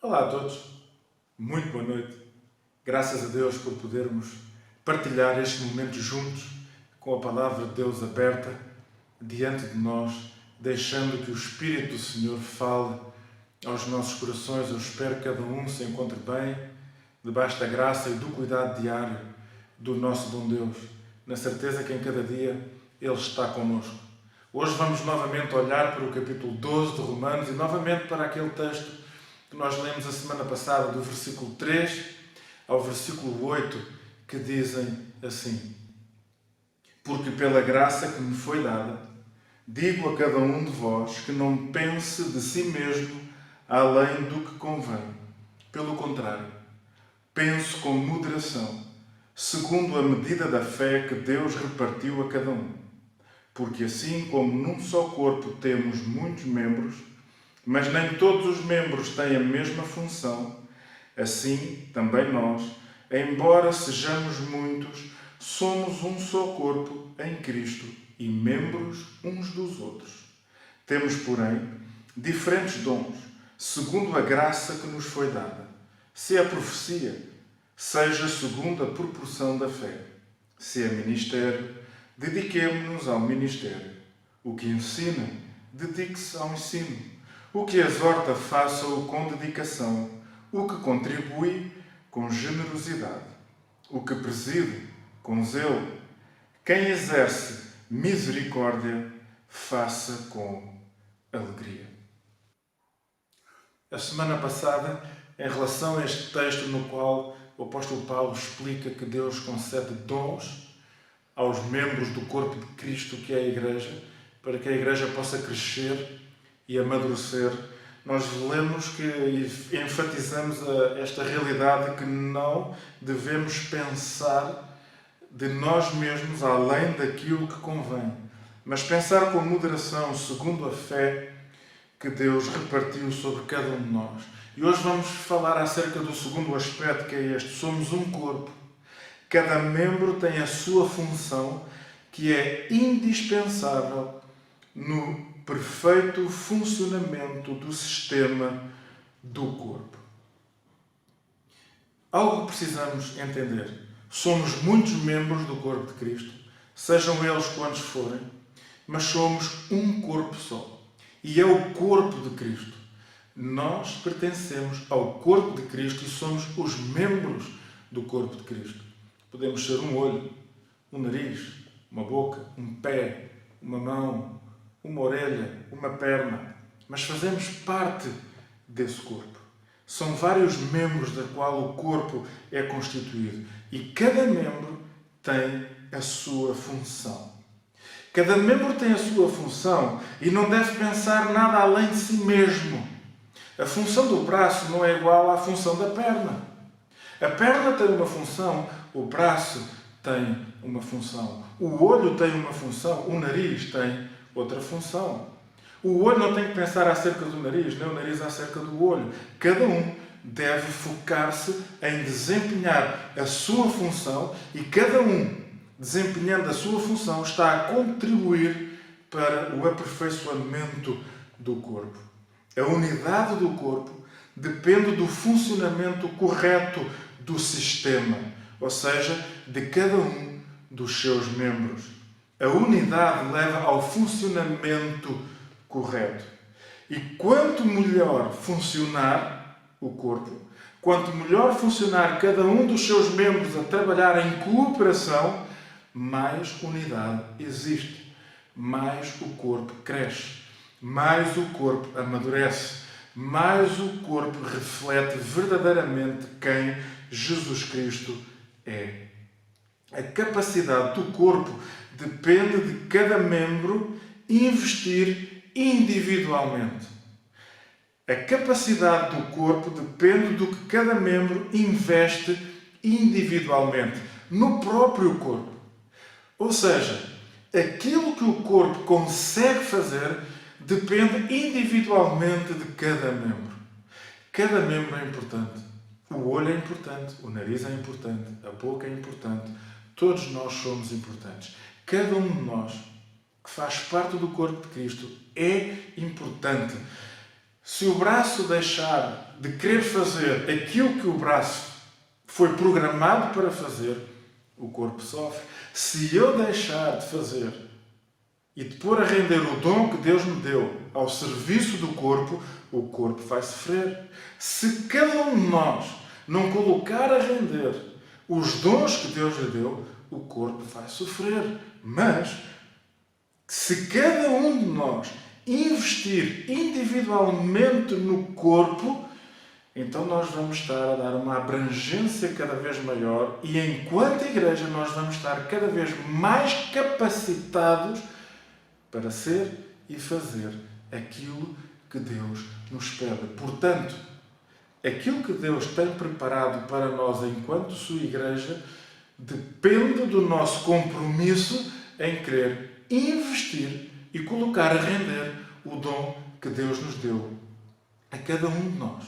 Olá a todos, muito boa noite. Graças a Deus por podermos partilhar este momento juntos, com a palavra de Deus aberta diante de nós, deixando que o Espírito do Senhor fale aos nossos corações. Eu espero que cada um se encontre bem, debaixo da graça e do cuidado diário do nosso bom Deus, na certeza que em cada dia Ele está connosco. Hoje vamos novamente olhar para o capítulo 12 de Romanos e novamente para aquele texto que nós lemos a semana passada, do versículo 3 ao versículo 8, que dizem assim: Porque pela graça que me foi dada, digo a cada um de vós que não pense de si mesmo além do que convém. Pelo contrário, pense com moderação, segundo a medida da fé que Deus repartiu a cada um. Porque assim como num só corpo temos muitos membros, mas nem todos os membros têm a mesma função, assim também nós, embora sejamos muitos, somos um só corpo em Cristo e membros uns dos outros. Temos, porém, diferentes dons, segundo a graça que nos foi dada. Se é profecia, seja segundo a proporção da fé. Se é ministério, dediquemo-nos ao ministério. O que ensina, dedique-se ao ensino. O que exorta, faça-o com dedicação. O que contribui, com generosidade. O que preside, com zelo. Quem exerce misericórdia, faça com alegria. A semana passada, em relação a este texto no qual o apóstolo Paulo explica que Deus concede dons aos membros do corpo de Cristo, que é a Igreja, para que a Igreja possa crescer e amadurecer, nós lemos que e enfatizamos esta realidade que não devemos pensar de nós mesmos além daquilo que convém, mas pensar com moderação, segundo a fé que Deus repartiu sobre cada um de nós. E hoje vamos falar acerca do segundo aspecto, que é este: somos um corpo. Cada membro tem a sua função, que é indispensável no perfeito funcionamento do sistema do corpo. Algo que precisamos entender: somos muitos membros do corpo de Cristo, sejam eles quantos forem, mas somos um corpo só. E é o corpo de Cristo. Nós pertencemos ao corpo de Cristo e somos os membros do corpo de Cristo. Podemos ser um olho, um nariz, uma boca, um pé, uma mão, uma orelha, uma perna, mas fazemos parte desse corpo. São vários membros da qual o corpo é constituído e cada membro tem a sua função. Cada membro tem a sua função e não deve pensar nada além de si mesmo. A função do braço não é igual à função da perna. A perna tem uma função, o braço tem uma função, o olho tem uma função, o nariz tem outra função. O olho não tem que pensar acerca do nariz, nem o nariz acerca do olho. Cada um deve focar-se em desempenhar a sua função e cada um, desempenhando a sua função, está a contribuir para o aperfeiçoamento do corpo. A unidade do corpo depende do funcionamento correto do sistema, ou seja, de cada um dos seus membros. A unidade leva ao funcionamento correto. E quanto melhor funcionar o corpo, quanto melhor funcionar cada um dos seus membros a trabalhar em cooperação, mais unidade existe, mais o corpo cresce, mais o corpo amadurece, mais o corpo reflete verdadeiramente quem Jesus Cristo é. A capacidade do corpo depende de cada membro investir individualmente. A capacidade do corpo depende do que cada membro investe individualmente, no próprio corpo. Ou seja, aquilo que o corpo consegue fazer depende individualmente de cada membro. Cada membro é importante. O olho é importante, o nariz é importante, a boca é importante. Todos nós somos importantes. Cada um de nós, que faz parte do corpo de Cristo, é importante. Se o braço deixar de querer fazer aquilo que o braço foi programado para fazer, o corpo sofre. Se eu deixar de fazer e de pôr a render o dom que Deus me deu ao serviço do corpo, o corpo vai sofrer. Se cada um de nós não colocar a render os dons que Deus lhe deu, o corpo vai sofrer. Mas, se cada um de nós investir individualmente no corpo, então nós vamos estar a dar uma abrangência cada vez maior e, enquanto igreja, nós vamos estar cada vez mais capacitados para ser e fazer aquilo que Deus nos pede. Portanto, aquilo que Deus tem preparado para nós enquanto sua igreja depende do nosso compromisso em querer investir e colocar a render o dom que Deus nos deu a cada um de nós.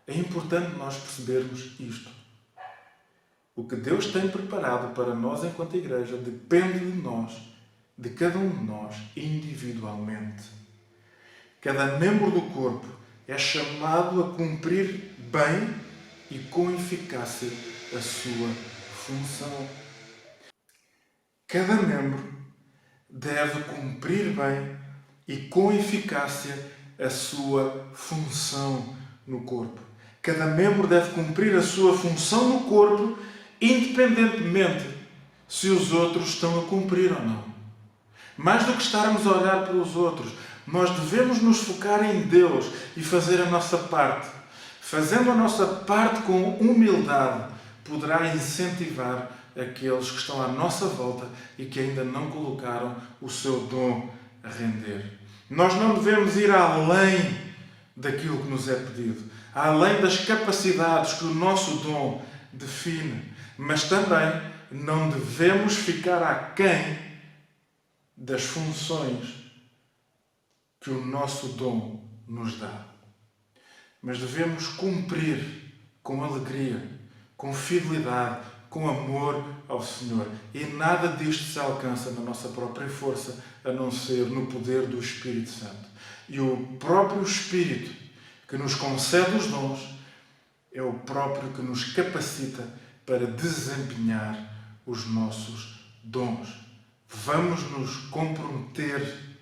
É importante nós percebermos isto. O que Deus tem preparado para nós enquanto igreja depende de nós, de cada um de nós, individualmente. Cada membro do corpo é chamado a cumprir bem e com eficácia a sua função. Cada membro deve cumprir bem e com eficácia a sua função no corpo. Cada membro deve cumprir a sua função no corpo, independentemente se os outros estão a cumprir ou não. Mais do que estarmos a olhar para os outros, nós devemos nos focar em Deus e fazer a nossa parte. Fazendo a nossa parte com humildade, poderá incentivar aqueles que estão à nossa volta e que ainda não colocaram o seu dom a render. Nós não devemos ir além daquilo que nos é pedido, além das capacidades que o nosso dom define, mas também não devemos ficar aquém das funções que o nosso dom nos dá. Mas devemos cumprir com alegria, com fidelidade, com amor ao Senhor. E nada disto se alcança na nossa própria força, a não ser no poder do Espírito Santo. E o próprio Espírito que nos concede os dons é o próprio que nos capacita para desempenhar os nossos dons. Vamos nos comprometer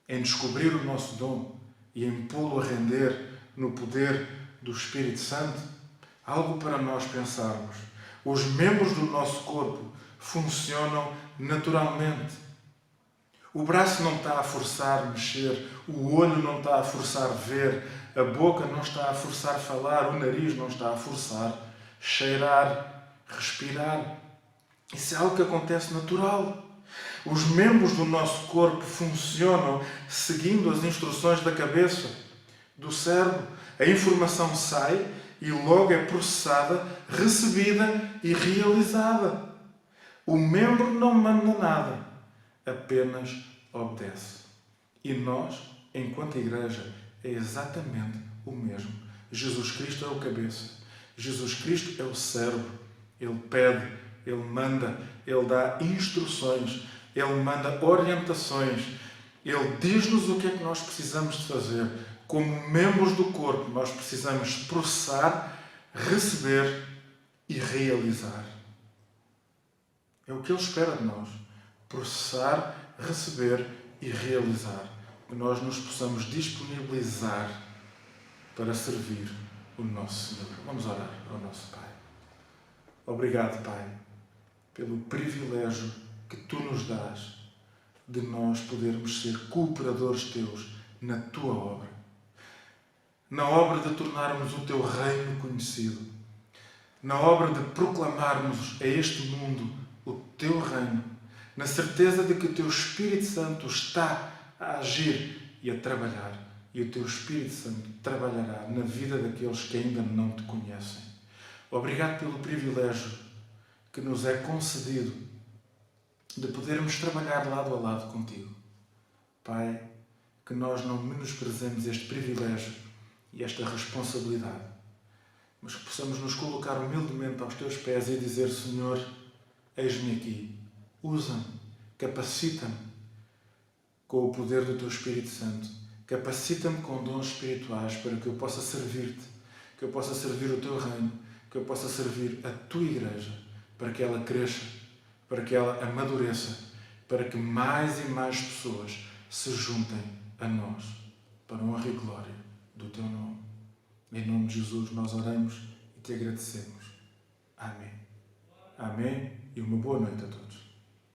em descobrir o nosso dom e em pô-lo a render no poder do Espírito Santo? Algo para nós pensarmos. Os membros do nosso corpo funcionam naturalmente. O braço não está a forçar mexer, o olho não está a forçar ver, a boca não está a forçar falar, o nariz não está a forçar cheirar, respirar. Isso é algo que acontece natural. Os membros do nosso corpo funcionam seguindo as instruções da cabeça, do cérebro. A informação sai e logo é processada, recebida e realizada. O membro não manda nada, apenas obedece. E nós, enquanto igreja, é exatamente o mesmo. Jesus Cristo é o cabeça. Jesus Cristo é o cérebro. Ele pede, Ele manda, Ele dá instruções, Ele manda orientações. Ele diz-nos o que é que nós precisamos de fazer. Como membros do corpo, nós precisamos processar, receber e realizar. É o que Ele espera de nós. Processar, receber e realizar. Que nós nos possamos disponibilizar para servir o nosso Senhor. Vamos orar ao nosso Pai. Obrigado, Pai, pelo privilégio que Tu nos dás de nós podermos ser cooperadores Teus na Tua obra. Na obra de tornarmos o Teu reino conhecido. Na obra de proclamarmos a este mundo o Teu reino. Na certeza de que o Teu Espírito Santo está a agir e a trabalhar. E o Teu Espírito Santo trabalhará na vida daqueles que ainda não Te conhecem. Obrigado pelo privilégio que nos é concedido de podermos trabalhar lado a lado contigo. Pai, que nós não menosprezemos este privilégio e esta responsabilidade, mas que possamos nos colocar humildemente aos Teus pés e dizer: Senhor, eis-me aqui, usa-me, capacita-me com o poder do Teu Espírito Santo Capacita-me com dons espirituais para que eu possa servir-te, que eu possa servir o teu reino, que eu possa servir a tua igreja, para que ela cresça, para que ela amadureça, para que mais e mais pessoas se juntem a nós, para a honra e glória do teu nome. Em nome de Jesus nós oramos e te agradecemos. Amém. Amém e uma boa noite a todos.